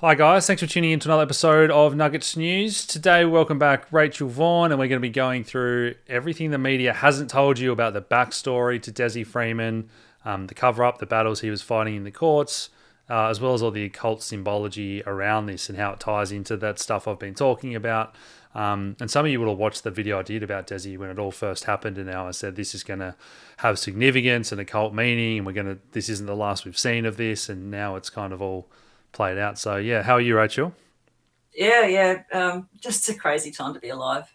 Hi guys, thanks for tuning in to another episode of Nuggets News. Today, welcome back Rachel Vaughan, and we're going to be going through everything the media hasn't told you about the backstory to Dezi Freeman, the cover-up, the battles he was fighting in the courts, as well as all the occult symbology around this and how it ties into that stuff I've been talking about. And some of you will have watched the video I did about Desi when it all first happened, and now I said this is going to have significance and occult meaning, and this isn't the last we've seen of this, and now it's kind of all played out. So yeah, how are you, Rachel? Yeah. Just a crazy time to be alive.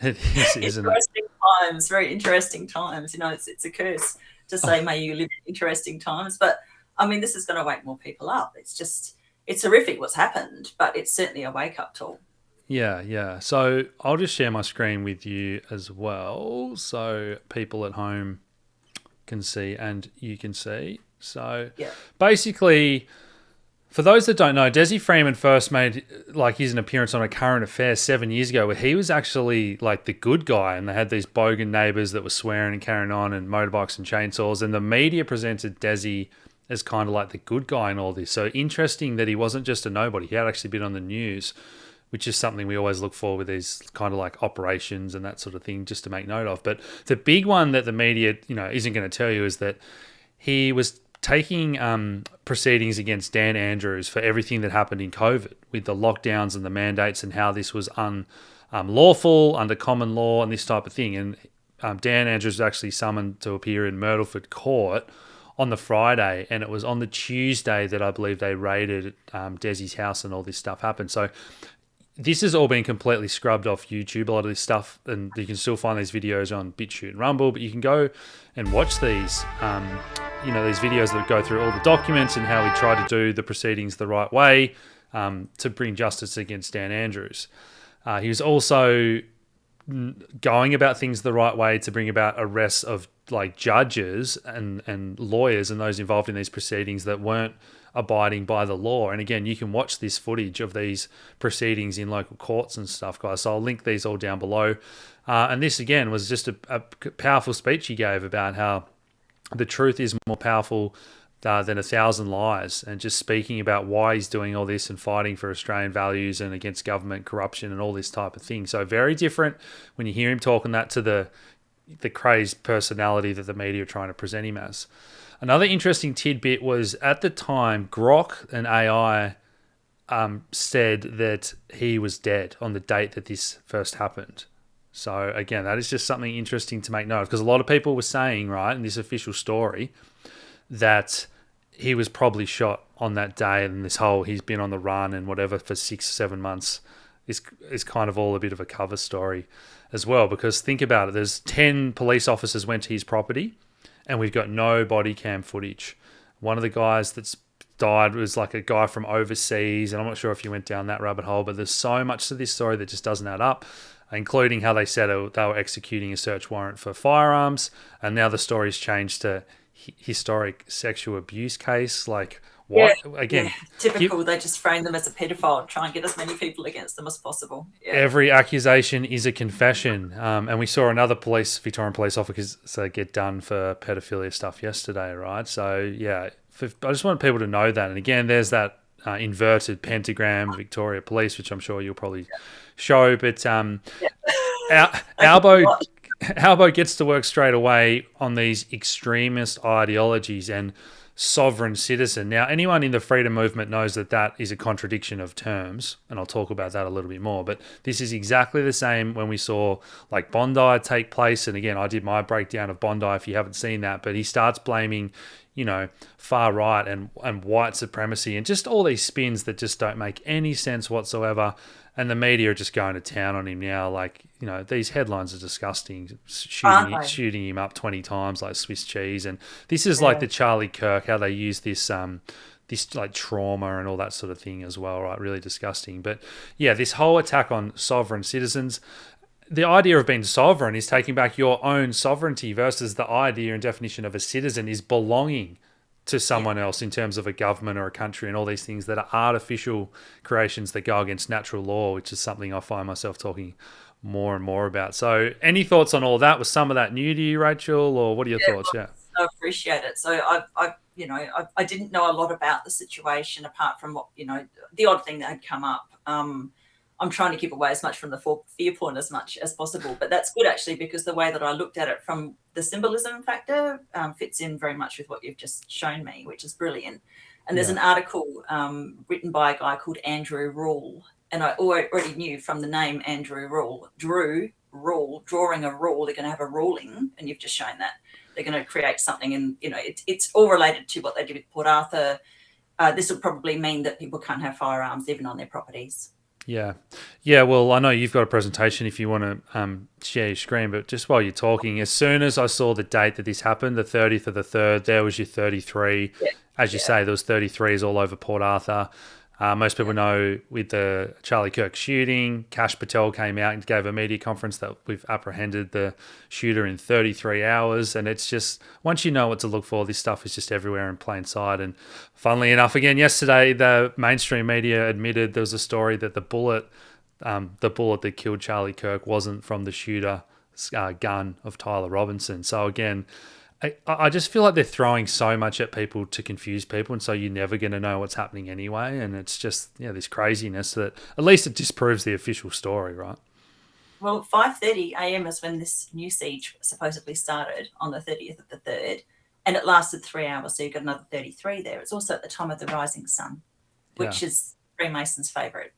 It is, isn't it? Interesting times, very interesting times. It's a curse to say, Oh, may you live in interesting times. But I mean, this is going to wake more people up. It's horrific what's happened, but it's certainly a wake up tool. yeah. So I'll just share my screen with you as well, so people at home can see and you can see. So Yeah. basically, for those that don't know, Desi Freeman first made like his appearance on A Current Affair 7 years ago, where he was actually like the good guy, and they had these bogan neighbours that were swearing and carrying on, and motorbikes and chainsaws, and the media presented Desi as kind of like the good guy in all this. So interesting that he wasn't just a nobody; he had actually been on the news, which is something we always look for with these kind of like operations and that sort of thing, just to make note of. But the big one that the media, isn't going to tell you is that he was taking proceedings against Dan Andrews for everything that happened in COVID with the lockdowns and the mandates and how this was unlawful under common law and this type of thing. And Dan Andrews was actually summoned to appear in Myrtleford Court on the Friday, and it was on the Tuesday that I believe they raided Desi's house and all this stuff happened. So this has all been completely scrubbed off YouTube, a lot of this stuff, and you can still find these videos on BitChute and Rumble, but you can go and watch these videos that go through all the documents and how he tried to do the proceedings the right way to bring justice against Dan Andrews. He was also going about things the right way to bring about arrests of like judges and lawyers and those involved in these proceedings that weren't abiding by the law. And again, you can watch this footage of these proceedings in local courts and stuff, guys. So I'll link these all down below. And this again was just a powerful speech he gave about how the truth is more powerful than 1,000 lies, and just speaking about why he's doing all this and fighting for Australian values and against government corruption and all this type of thing. So very different when you hear him talking that to the crazed personality that the media are trying to present him as. Another interesting tidbit was at the time, Grok and AI said that he was dead on the date that this first happened. So again, that is just something interesting to make note of, because a lot of people were saying, right, in this official story, that he was probably shot on that day, and this whole he's been on the run and whatever for 6 or 7 months is kind of all a bit of a cover story as well. Because think about it, there's 10 police officers went to his property, and we've got no body cam footage. One of the guys that's died was like a guy from overseas, and I'm not sure if you went down that rabbit hole, but there's so much to this story that just doesn't add up, including how they said they were executing a search warrant for firearms, and now the story's changed to historic sexual abuse case. Like, Yeah. what? Yeah. Again, Typical. They just frame them as a pedophile and try and get as many people against them as possible. Yeah. every accusation is a confession. And we saw another Victorian police officer get done for pedophilia stuff yesterday, right? So, yeah, I just want people to know that. And again, there's that inverted pentagram, Victoria Police, which I'm sure you'll probably show. But Yeah. Okay. Albo, Albo gets to work straight away on these extremist ideologies and sovereign citizen. Now, anyone in the freedom movement knows that that is a contradiction of terms, and I'll talk about that a little bit more. But this is exactly the same when we saw like Bondi take place. And again, I did my breakdown of Bondi if you haven't seen that. But he starts blaming, far right and white supremacy and just all these spins that just don't make any sense whatsoever. And the media are just going to town on him now. Like, these headlines are disgusting, Aren't they? shooting him up 20 times like Swiss cheese. And this is like Yeah. the Charlie Kirk, how they use this like trauma and all that sort of thing as well, right? Really disgusting. But yeah, this whole attack on sovereign citizens, the idea of being sovereign is taking back your own sovereignty, versus the idea and definition of a citizen is belonging to Yeah. someone else in terms of a government or a country, and all these things that are artificial creations that go against natural law, which is something I find myself talking more and more about. So any thoughts on all that? Was some of that new to you, Rachel, or what are your thoughts? Yeah. I appreciate it. So I I didn't know a lot about the situation apart from what, the odd thing that had come up. I'm trying to keep away as much from the fear porn as much as possible, but that's good actually, because the way that I looked at it from the symbolism factor fits in very much with what you've just shown me, which is brilliant. And there's an article written by a guy called Andrew Rule, and I already knew from the name Andrew Rule, drawing a rule, they're going to have a ruling, and you've just shown that. They're going to create something, and, it's all related to what they did with Port Arthur. This will probably mean that people can't have firearms even on their properties. Yeah. Well, I know you've got a presentation if you want to share your screen, but just while you're talking, as soon as I saw the date that this happened, the 30th of the 3rd, there was your 33. Yeah. As you say, there was 33s all over Port Arthur. Most people know with the Charlie Kirk shooting, Kash Patel came out and gave a media conference that we've apprehended the shooter in 33 hours. And it's just, once you know what to look for, this stuff is just everywhere in plain sight. And funnily enough, again, yesterday, the mainstream media admitted there was a story that the bullet that killed Charlie Kirk wasn't from the shooter's gun of Tyler Robinson. So again, I just feel like they're throwing so much at people to confuse people, and so you're never going to know what's happening anyway. And it's just, this craziness that at least it disproves the official story, right? Well, 5:30 a.m. is when this new siege supposedly started on the 30th of the 3rd, and it lasted 3 hours, so you've got another 33 there. It's also at the time of the rising sun, which is Freemasons' favourite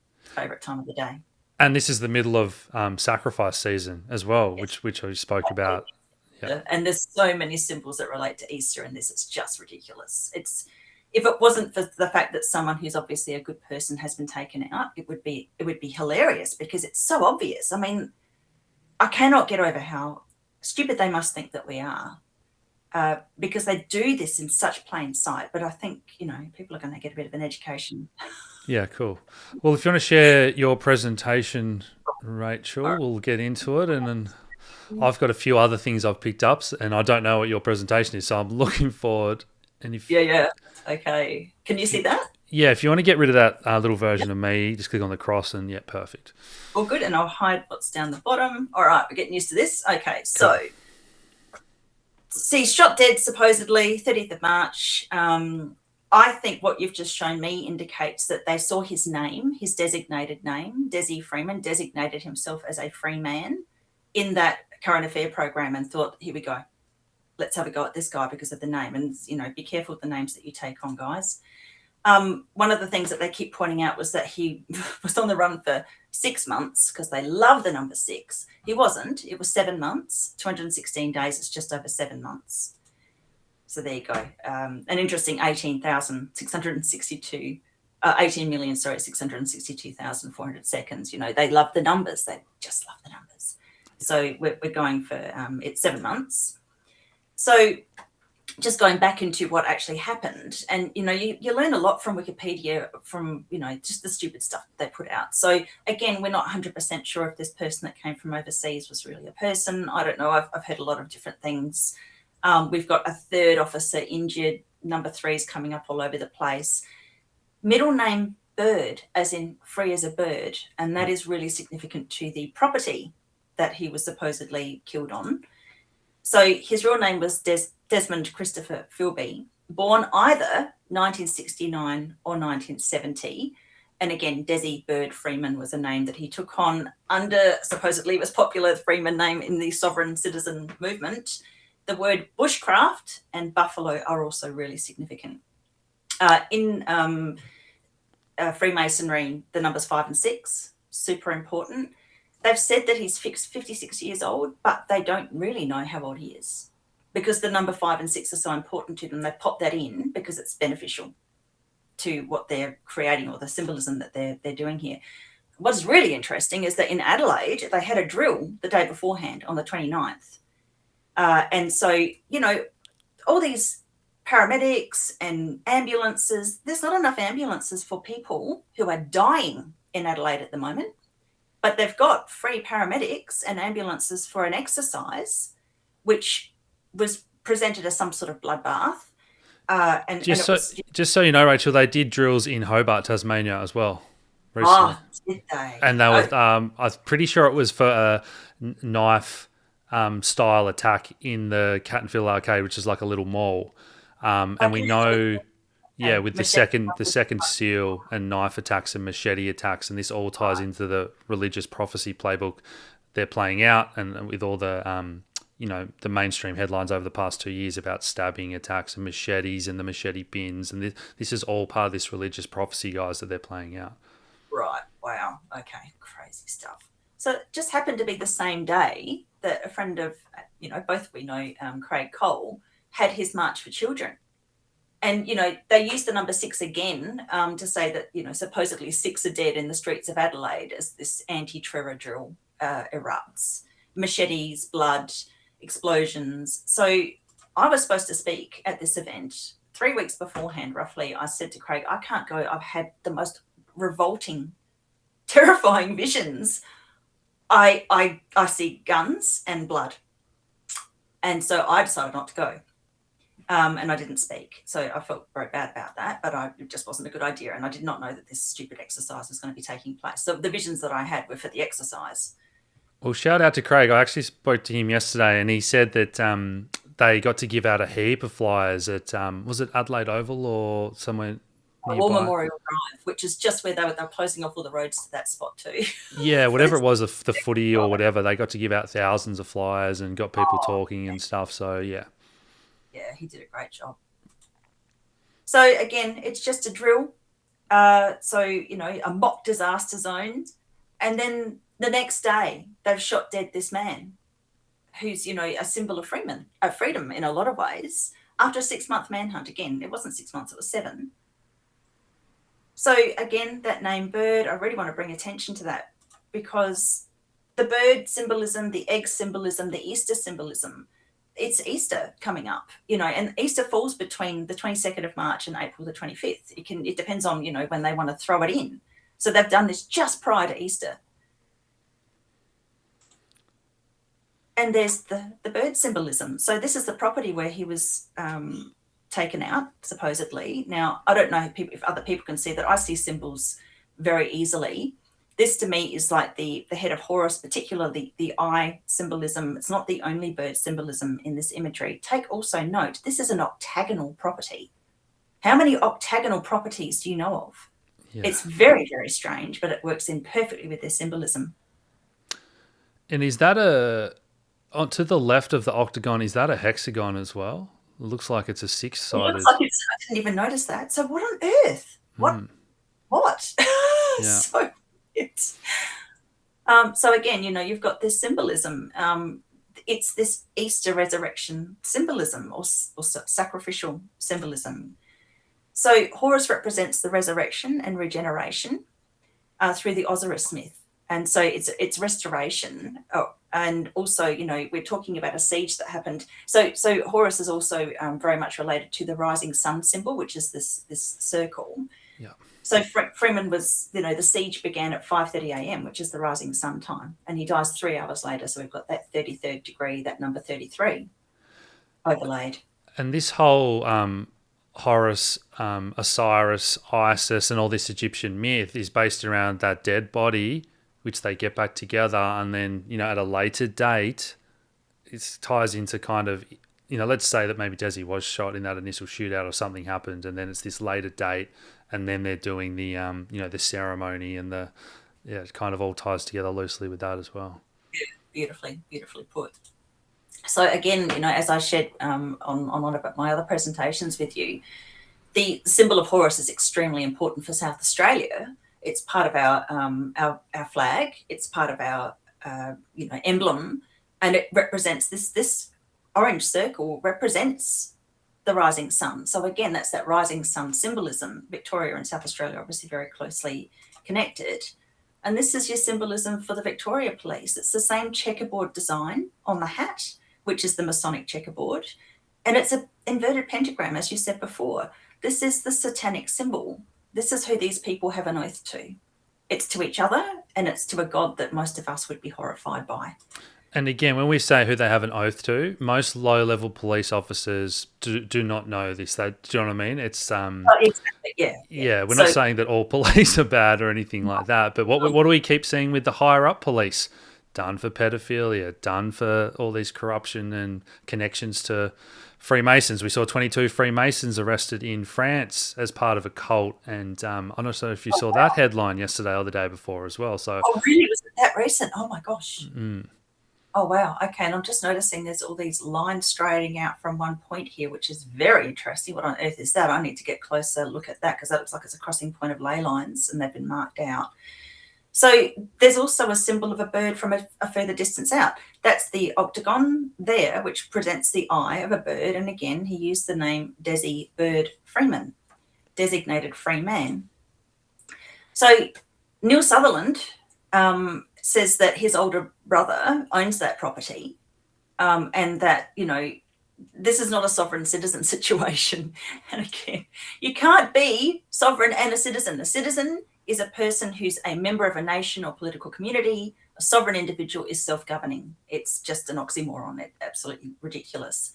time of the day. And this is the middle of sacrifice season as well, which I spoke about. Yeah. And there's so many symbols that relate to Easter in this. It's just ridiculous. If it wasn't for the fact that someone who's obviously a good person has been taken out, it would be hilarious, because it's so obvious. I mean, I cannot get over how stupid they must think that we are, because they do this in such plain sight. But I think, people are going to get a bit of an education. Yeah, cool. Well, if you want to share your presentation, Rachel, we'll get into it, and then I've got a few other things I've picked up, and I don't know what your presentation is, so I'm looking forward. And Okay. Can you see that? Yeah, if you want to get rid of that little version of me, just click on the cross, and perfect. All good, and I'll hide what's down the bottom. All right, we're getting used to this. Okay, so he's shot dead supposedly 30th of March. I think what you've just shown me indicates that they saw his name, his designated name, Dezi Freeman, designated himself as a free man in that current affair program, and thought, here we go, let's have a go at this guy because of the name. And be careful with the names that you take on, guys. One of the things that they keep pointing out was that he was on the run for 6 months, because they love the number 6. He wasn't. It was 7 months, 216 days. It's just over 7 months. So there you go. An interesting 18,662,400 seconds. They love the numbers. They just love the numbers. So we're going for it's 7 months. So just going back into what actually happened, and you learn a lot from Wikipedia, from just the stupid stuff that they put out. So again, we're not 100% sure if this person that came from overseas was really a person. I don't know. I've heard a lot of different things. We've got a 3rd officer injured. Number 3 is coming up all over the place. Middle name Bird, as in free as a bird, and that is really significant to the property that he was supposedly killed on. So his real name was Desmond Christopher Philby, born either 1969 or 1970. And again, Desi Bird Freeman was a name that he took on under, supposedly it was popular, the Freeman name in the sovereign citizen movement. The word bushcraft and buffalo are also really significant. In Freemasonry, the numbers 5 and 6, super important. They've said that he's 56 years old, but they don't really know how old he is, because the number 5 and 6 are so important to them. They pop that in because it's beneficial to what they're creating, or the symbolism that they're doing here. What's really interesting is that in Adelaide, they had a drill the day beforehand on the 29th. And so, all these paramedics and ambulances, there's not enough ambulances for people who are dying in Adelaide at the moment, but they've got free paramedics and ambulances for an exercise, which was presented as some sort of bloodbath. Just so you know, Rachel, they did drills in Hobart, Tasmania as well recently. Oh, did they? And they were, I'm pretty sure it was for a knife style attack in the Cattonville Arcade, which is like a little mall. And we know, yeah, with the machete. second seal and knife attacks and machete attacks, and this all ties into the religious prophecy playbook they're playing out, and with all the the mainstream headlines over the past 2 years about stabbing attacks and machetes and the machete bins, and this is all part of this religious prophecy, guys, that they're playing out. Right. Wow. Okay. Crazy stuff. So it just happened to be the same day that a friend of, both we know, Craig Cole, had his March for Children. And, they used the number 6 again to say that, supposedly 6 are dead in the streets of Adelaide as this anti-terror drill erupts. Machetes, blood, explosions. So I was supposed to speak at this event 3 weeks beforehand, roughly. I said to Craig, I can't go. I've had the most revolting, terrifying visions. I see guns and blood. And so I decided not to go. And I didn't speak. So I felt very bad about that, but it just wasn't a good idea. And I did not know that this stupid exercise was going to be taking place. So the visions that I had were for the exercise. Well, shout out to Craig. I actually spoke to him yesterday, and he said that they got to give out a heap of flyers at, was it Adelaide Oval or somewhere nearby? War Memorial Drive, which is just where they were closing off all the roads to that spot too. Yeah, whatever it was, the footy or whatever, they got to give out thousands of flyers and got people talking and stuff. So, yeah. Yeah, he did a great job. So, again, it's just a drill. A mock disaster zone. And then the next day, they've shot dead this man who's, a symbol of freedom in a lot of ways. After a 6-month manhunt, again, it wasn't 6 months, it was 7. So, again, that name bird, I really want to bring attention to that because the bird symbolism, the egg symbolism, the Easter symbolism, it's Easter coming up, and Easter falls between the 22nd of March and April the 25th. It depends on, when they want to throw it in. So they've done this just prior to Easter. And there's the bird symbolism. So this is the property where he was taken out, supposedly. Now, I don't know if other people can see that. I see symbols very easily. This to me is like the head of Horus, particularly the eye symbolism. It's not the only bird symbolism in this imagery. Take also note, this is an octagonal property. How many octagonal properties do you know of? Yeah. It's very, very strange, but it works in perfectly with their symbolism. And is that to the left of the octagon, is that a hexagon as well? It looks like it's a 6-sided. It looks like I didn't even notice that. So what on earth? What? Yeah. So again, you've got this symbolism. It's this Easter resurrection symbolism or sacrificial symbolism. So Horus represents the resurrection and regeneration through the Osiris myth. And so it's restoration. And also, we're talking about a siege that happened. So Horus is also very much related to the rising sun symbol, which is this circle. Yeah. So Freeman was, the siege began at 5:30 a.m., which is the rising sun time, and he dies 3 hours later. So we've got that 33rd degree, that number 33 overlaid. And this whole Horus, Osiris, Isis, and all this Egyptian myth is based around that dead body, which they get back together, and then, at a later date, it ties into kind of, let's say that maybe Desi was shot in that initial shootout or something happened, and then it's this later date, and then they're doing the, the ceremony and it kind of all ties together loosely with that as well. Yeah, beautifully put. So again, as I shared on one of my other presentations with you, the symbol of Horus is extremely important for South Australia. It's part of our flag. It's part of our emblem, and it represents this orange circle represents the rising sun. So again, that's that rising sun symbolism. Victoria and South Australia are obviously very closely connected. And this is your symbolism for the Victoria Police. It's the same checkerboard design on the hat, which is the Masonic checkerboard. And it's an inverted pentagram, as you said before. This is the satanic symbol. This is who these people have an oath to. It's to each other, and it's to a god that most of us would be horrified by. And again, when we say who they have an oath to, most low-level police officers do not know this. Do you know what I mean? It's exactly, yeah. Yeah, we're not saying that all police are bad or anything like that. But what do we keep seeing with the higher-up police? Done for pedophilia, done for all these corruption and connections to Freemasons. We saw 22 Freemasons arrested in France as part of a cult, and I'm not sure if you saw that headline yesterday or the day before as well. So, oh, really? Was it that recent? Oh my gosh. Oh wow. Okay, and I'm just noticing there's all these lines straining out from one point here, which is very interesting. What on earth is that? I need to get closer look at that because that looks like it's a crossing point of ley lines, and they've been marked out. So there's also a symbol of a bird from a further distance out. That's the octagon there, which presents the eye of a bird. And again, he used the name Desi Bird Freeman, designated Freeman. So Neil Sutherland says that his older brother owns that property, and that, this is not a sovereign citizen situation. And again, you can't be sovereign and a citizen. A citizen is a person who's a member of a nation or political community. A sovereign individual is self-governing. It's just an oxymoron. It's absolutely ridiculous.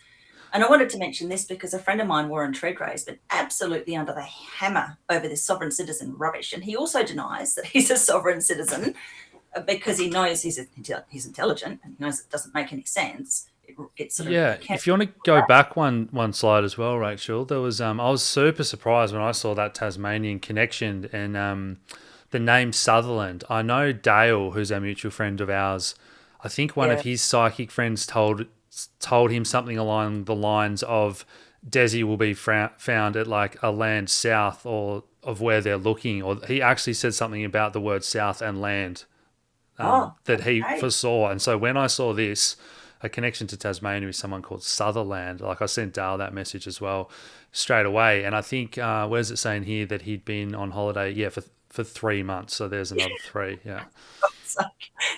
And I wanted to mention this because a friend of mine, Warren Treadray, has been absolutely under the hammer over this sovereign citizen rubbish. And he also denies that he's a sovereign citizen because he knows he's intelligent and he knows it doesn't make any sense. If you want to go back one slide as well, Rachel, there was I was super surprised when I saw that Tasmanian connection and the name Sutherland. I know Dale, who's a mutual friend of ours. I think one of his psychic friends told him something along the lines of Desi will be found at like a land south or of where they're looking, or he actually said something about the word south and land that he foresaw. And so when I saw this, a connection to Tasmania with someone called Sutherland, like I sent Dale that message as well straight away. And I think, where's it saying here that he'd been on holiday? For 3 months. So there's another 3. Yeah. So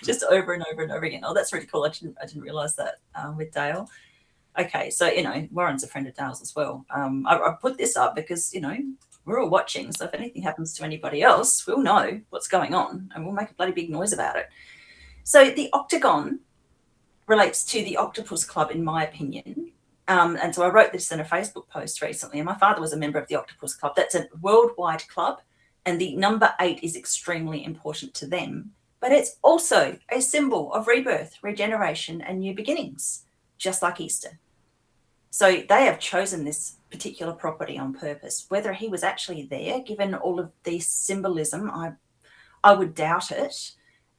just over and over and over again. Oh, that's really cool. I didn't realize that with Dale. Okay. So, Warren's a friend of Dale's as well. I put this up because, we're all watching. So if anything happens to anybody else, we'll know what's going on and we'll make a bloody big noise about it. So the octagon relates to the Octopus Club, in my opinion. And so I wrote this in a Facebook post recently, and my father was a member of the Octopus Club. That's a worldwide club, and the number 8 is extremely important to them. But it's also a symbol of rebirth, regeneration, and new beginnings, just like Easter. So they have chosen this particular property on purpose. Whether he was actually there, given all of the symbolism, I would doubt it.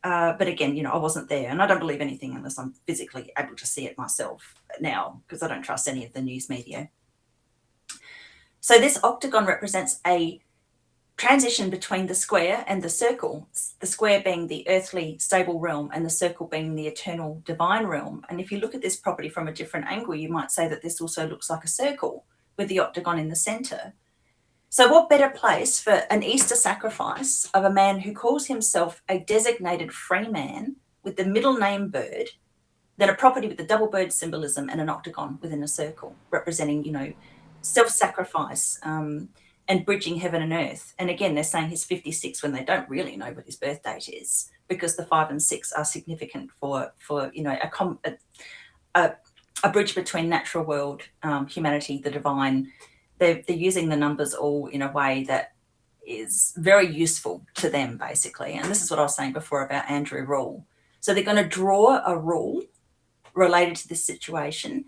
But again, I wasn't there, and I don't believe anything unless I'm physically able to see it myself now, because I don't trust any of the news media. So this octagon represents a transition between the square and the circle, the square being the earthly stable realm and the circle being the eternal divine realm. And if you look at this property from a different angle, you might say that this also looks like a circle with the octagon in the center. So what better place for an Easter sacrifice of a man who calls himself a designated Freeman with the middle name bird than a property with the double bird symbolism and an octagon within a circle representing, self-sacrifice and bridging heaven and earth. And again, they're saying he's 56 when they don't really know what his birth date is, because the 5 and 6 are significant for a bridge between natural world, humanity, the divine. They're using the numbers all in a way that is very useful to them, basically. And this is what I was saying before about Andrew Rule. So they're going to draw a rule related to this situation.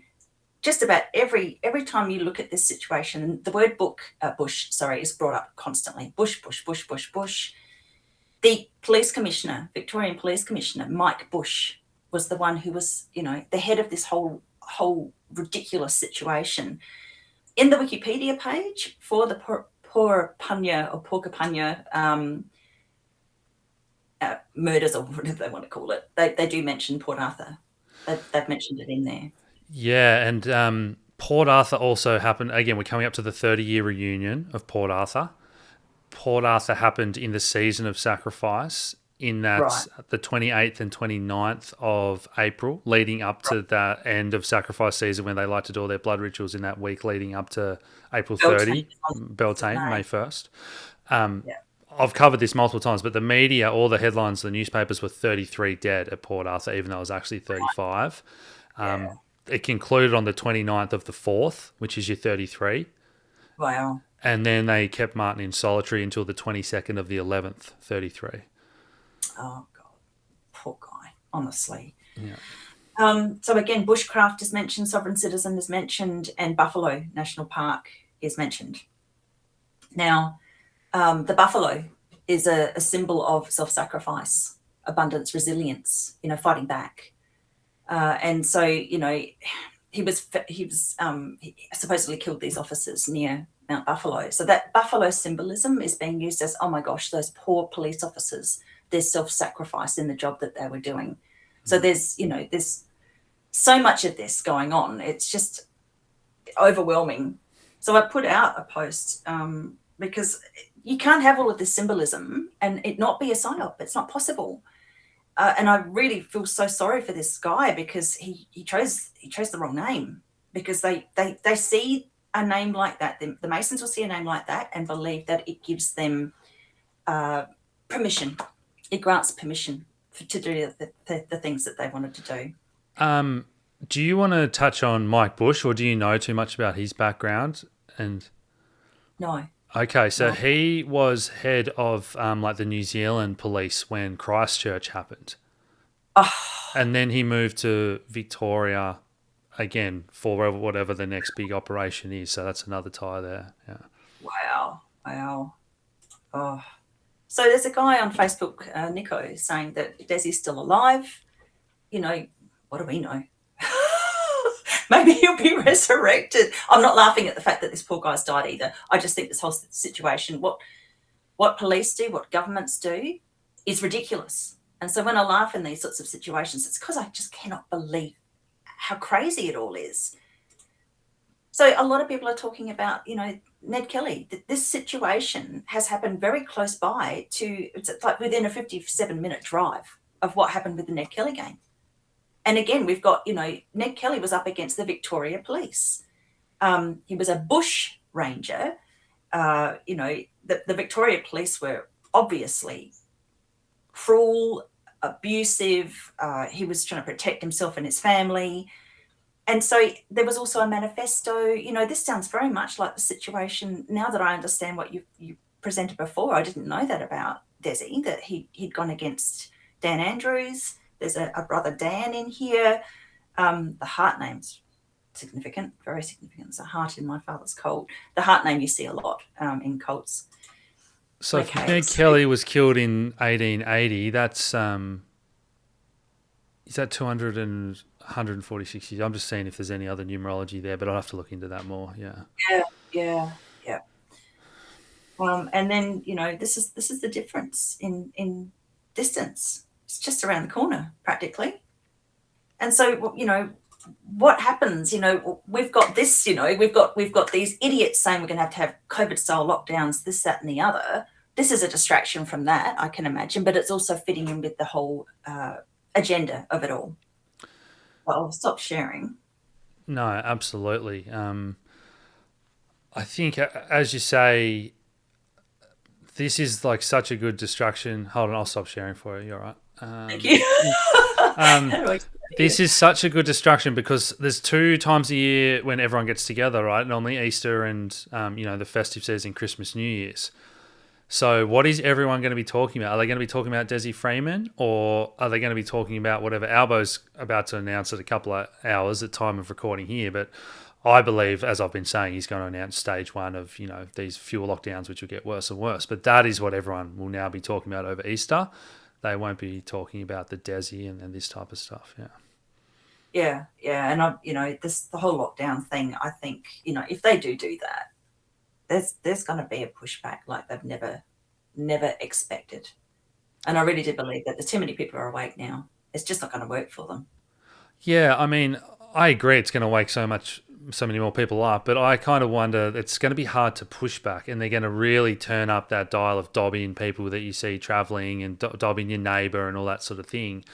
Just about every time you look at this situation, the word bush is brought up constantly. Bush, bush, bush, bush, bush. The police commissioner, Victorian Police Commissioner, Mike Bush, was the one who was, the head of this whole ridiculous situation. In the Wikipedia page for the Porcupine murders, or whatever they want to call it, they do mention Port Arthur. They've mentioned it in there. Yeah, and Port Arthur also happened. Again, we're coming up to the 30-year reunion of Port Arthur. Port Arthur happened in the season of sacrifice, in that the 28th and 29th of April, leading up to the end of sacrifice season, when they like to do all their blood rituals in that week leading up to April 30, Beltane, May 1st. I've covered this multiple times, but the media, all the headlines, the newspapers were 33 dead at Port Arthur, even though it was actually 35. It concluded on the 29th of the 4th, which is your 33. Wow. And then they kept Martin in solitary until the 22nd of the 11th, 33. Oh, God. Poor guy, honestly. Yeah. So again, bushcraft is mentioned, sovereign citizen is mentioned, and Buffalo National Park is mentioned. Now, the buffalo is a symbol of self-sacrifice, abundance, resilience, fighting back. And so, he supposedly killed these officers near Mount Buffalo. So that buffalo symbolism is being used as, oh my gosh, those poor police officers, their self-sacrifice in the job that they were doing. So there's so much of this going on. It's just overwhelming. So I put out a post because you can't have all of this symbolism and it not be a psyop. It's not possible. And I really feel so sorry for this guy because he chose the wrong name, because they see a name like that. The Masons will see a name like that and believe that it gives them permission. It grants permission to do the things that they wanted to do. Do you want to touch on Mike Bush, or do you know too much about his background? No. Okay, so he was head of like the New Zealand police when Christchurch happened. Oh. And then he moved to Victoria again for whatever the next big operation is. So that's another tie there. Yeah. Wow. Oh. So there's a guy on Facebook, Nico, saying that Desi's still alive. What do we know? Maybe he'll be resurrected. I'm not laughing at the fact that this poor guy's died either. I just think this whole situation, what police do, what governments do, is ridiculous. And so when I laugh in these sorts of situations, it's because I just cannot believe how crazy it all is. So a lot of people are talking about, Ned Kelly. This situation has happened very close by it's like within a 57-minute drive of what happened with the Ned Kelly game. And again, we've got, Ned Kelly was up against the Victoria Police. He was a bush ranger. The Victoria Police were obviously cruel, abusive. He was trying to protect himself and his family. And so there was also a manifesto. This sounds very much like the situation. Now that I understand what you presented before, I didn't know that about Desi, that he'd gone against Dan Andrews. There's a brother Dan in here. The heart name's significant, very significant. It's a heart in my father's cult. The heart name you see a lot in cults. So if Ned Kelly was killed in 1880, that's is that 200 and 146 years? I'm just seeing if there's any other numerology there, but I'll have to look into that more. Yeah. And then this is the difference in distance. It's just around the corner, practically. And so, what happens? We've got this. We've got these idiots saying we're going to have COVID-style lockdowns, this, that, and the other. This is a distraction from that, I can imagine, but it's also fitting in with the whole agenda of it all. Well, I'll stop sharing. No, absolutely. I think, as you say, this is like such a good distraction. Hold on, I'll stop sharing for you. You're right. Thank you. This is such a good distraction because there's 2 times a year when everyone gets together, right? Normally Easter and, the festive season, Christmas, New Year's. So what is everyone going to be talking about? Are they going to be talking about Desi Freeman, or are they going to be talking about whatever Albo's about to announce at a couple of hours at time of recording here? But I believe, as I've been saying, he's going to announce stage 1 of, these fewer lockdowns, which will get worse and worse. But that is what everyone will now be talking about over Easter. They won't be talking about the Desi and this type of stuff. Yeah. And the whole lockdown thing, I think, if they do that, there's going to be a pushback like they've never expected. And I really do believe that there's too many people are awake now. It's just not going to work for them. Yeah, I mean, I agree it's going to wake so many more people up, but I kind of wonder it's going to be hard to push back, and they're going to really turn up that dial of dobbing people that you see travelling and dobbing your neighbour and all that sort of thing.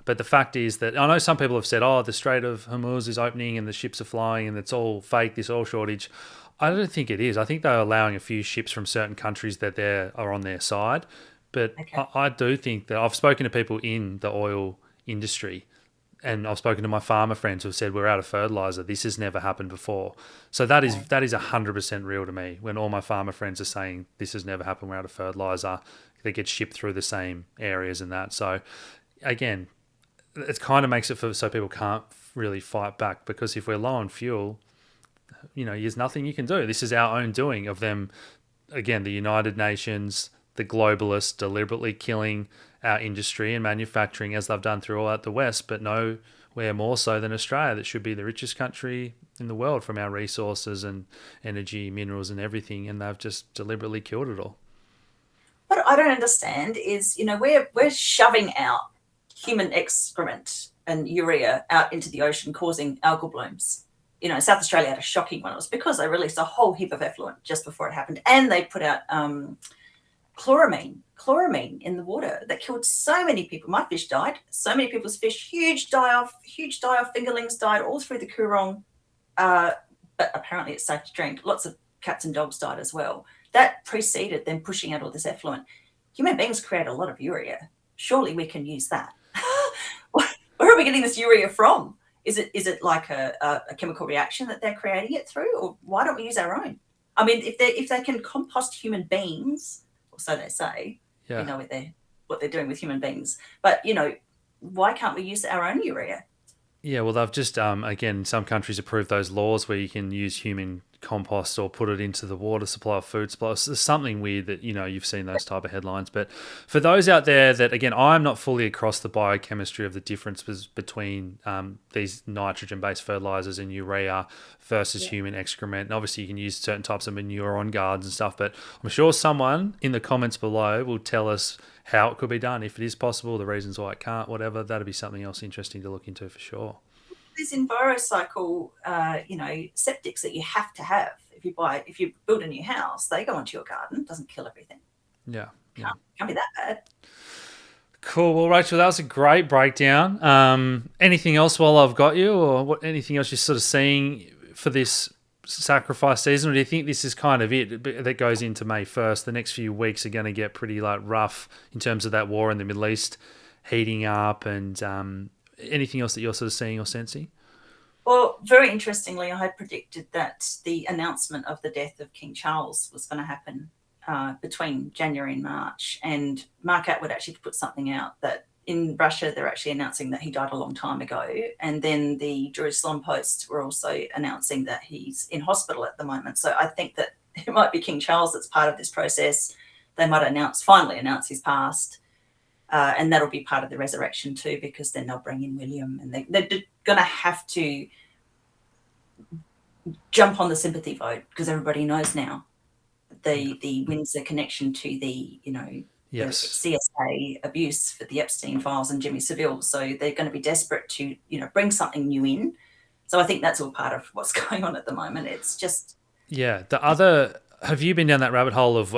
But the fact is that I know some people have said, the Strait of Hormuz is opening and the ships are flying and it's all fake, this oil shortage. I don't think it is. I think they're allowing a few ships from certain countries that are on their side. But okay. I do think that I've spoken to people in the oil industry, and I've spoken to my farmer friends who have said we're out of fertilizer. This has never happened before. So that is 100% real to me. When all my farmer friends are saying this has never happened, we're out of fertilizer, they get shipped through the same areas and that. So again, it kind of makes it so people can't really fight back, because if we're low on fuel, there's nothing you can do. This is our own doing of them. Again, the United Nations, the globalists deliberately killing our industry and manufacturing, as they've done throughout the West, but nowhere more so than Australia, that should be the richest country in the world from our resources and energy, minerals and everything, and they've just deliberately killed it all. What I don't understand is, we're shoving out human excrement and urea out into the ocean, causing algal blooms. South Australia had a shocking one. It was because they released a whole heap of effluent just before it happened. And they put out chloramine in the water that killed so many people. My fish died. So many people's fish, huge die-off, fingerlings died all through the Coorong. But apparently it's safe to drink. Lots of cats and dogs died as well. That preceded them pushing out all this effluent. Human beings create a lot of urea. Surely we can use that. Where are we getting this urea from? Is it like a chemical reaction that they're creating it through, or why don't we use our own? I mean, if they can compost human beings, or so they say, Yeah. what they're doing with human beings. But why can't we use our own urea? Yeah, well, they've just, again, some countries approved those laws where you can use human compost or put it into the water supply or food supply. So there's something weird that, you've seen those type of headlines. But for those out there that, again, I'm not fully across the biochemistry of the differences between these nitrogen-based fertilizers and urea versus human excrement. And obviously you can use certain types of manure on gardens and stuff, but I'm sure someone in the comments below will tell us how it could be done, if it is possible, the reasons why it can't, whatever. That'd be something else interesting to look into for sure. These EnviroCycle, septics that you have to have if you build a new house, they go onto your garden. It doesn't kill everything. Yeah. Can't be that bad. Cool. Well, Rachel, that was a great breakdown. Anything else while I've got you, or anything else you're sort of seeing for this sacrifice season, or do you think this is kind of it that goes into May 1st? The next few weeks are going to get pretty rough in terms of that war in the Middle East heating up, and anything else that you're sort of seeing or sensing? Well, very interestingly, I had predicted that the announcement of the death of King Charles was going to happen between January and March, and Mark Atwood actually put something out that in Russia they're actually announcing that he died a long time ago, and then the Jerusalem Post were also announcing that he's in hospital at the moment. So I think that it might be King Charles that's part of this process. They might finally announce he's passed, and that'll be part of the resurrection too, because then they'll bring in William, and they're going to have to jump on the sympathy vote, because everybody knows now the Windsor connection to the Yes. the CSA abuse for the Epstein files and Jimmy Savile. So they're going to be desperate to bring something new in. So I think that's all part of what's going on at the moment. It's just have you been down that rabbit hole of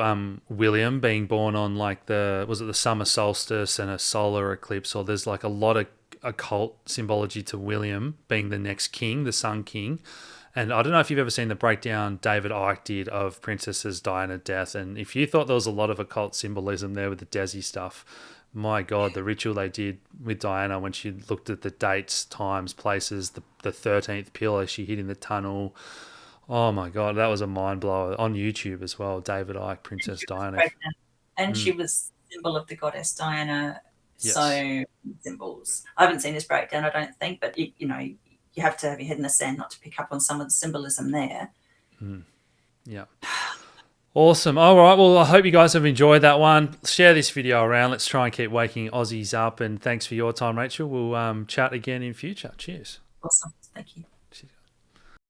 William being born on was it the summer solstice and a solar eclipse? Or there's a lot of occult symbology to William being the next king, the Sun King. And I don't know if you've ever seen the breakdown David Icke did of Princess Diana's death. And if you thought there was a lot of occult symbolism there with the Desi stuff, my God, the ritual they did with Diana when she looked at the dates, times, places, the 13th pillar she hid in the tunnel. Oh my God, that was a mind blower on YouTube as well. David Icke, Princess Diana. And she was symbol of the goddess Diana. Yes. So symbols. I haven't seen this breakdown, I don't think, but you have to have your head in the sand not to pick up on some of the symbolism there. Yeah. Awesome. All right. Well, I hope you guys have enjoyed that one. Share this video around. Let's try and keep waking Aussies up. And thanks for your time, Rachel. We'll chat again in future. Cheers. Awesome. Thank you.